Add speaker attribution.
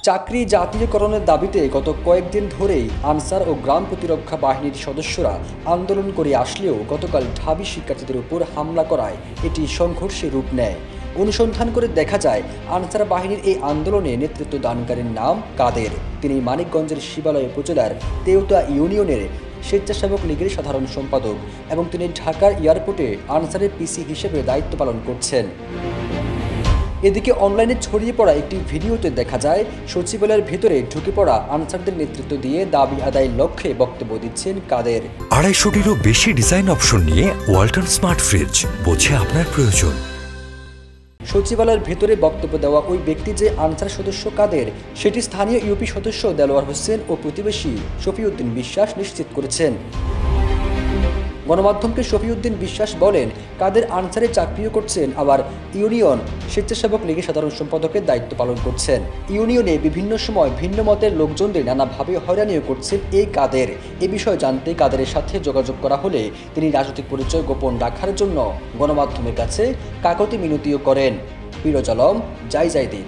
Speaker 1: চাকরি জাতীয়করণের দাবিতে গত কয়েকদিন ধরেই আনসার ও গ্রাম প্রতিরক্ষা বাহিনীর সদস্যরা আন্দোলন করে আসলেও গতকাল ঢাবি শিক্ষার্থীদের উপর হামলা করায় এটি সংঘর্ষে রূপ নেয়। অনুসন্ধান করে দেখা যায়, আনসার বাহিনীর এই আন্দোলনে নেতৃত্ব দানকারীর নাম কাদের। তিনি মানিকগঞ্জের শিবালয় উপজেলার তেওতা ইউনিয়নের স্বেচ্ছাসেবক লীগের সাধারণ সম্পাদক এবং তিনি ঢাকার এয়ারপোর্টে আনসারের পিসি হিসেবে দায়িত্ব পালন করছেন। এদিকে অনলাইনে ছড়িয়ে পড়া একটি ভিডিওতে দেখা যায়, সচিবালয়ের ভেতরে ঢুকে পড়া আনসারদের নেতৃত্ব দিয়ে দাবি আদায়ের লক্ষ্যে বক্তব্য দিচ্ছেন কাদের।
Speaker 2: 250-টিরও বেশি ডিজাইন অপশন নিয়ে ওয়ালটন স্মার্ট ফ্রিজ, বোঝে আপনার প্রয়োজন।
Speaker 1: সচিবালয়ের ভেতরে বক্তব্য দেওয়া ওই ব্যক্তি যে আনসার সদস্য কাদের, সেটি স্থানীয় ইউপি সদস্য দেলোয়ার হোসেন ও প্রতিবেশী শফিউদ্দিন বিশ্বাস নিশ্চিত করেছেন। গণমাধ্যমকে শফিউদ্দিন বিশ্বাস বলেন, কাদের আনসারে চাকরিও করছেন, আবার ইউনিয়ন স্বেচ্ছাসেবক লীগের সাধারণ সম্পাদকের দায়িত্ব পালন করছেন। ইউনিয়নে বিভিন্ন সময় ভিন্ন মতের লোকজনদের নানাভাবে হয়রানিও করছেন এই কাদের। এ বিষয়ে জানতে কাদেরের সাথে যোগাযোগ করা হলে তিনি রাজনৈতিক পরিচয় গোপন রাখার জন্য গণমাধ্যমের কাছে কাকতি মিনতিও করেন। ফিরোজ আলম, যাই দিন।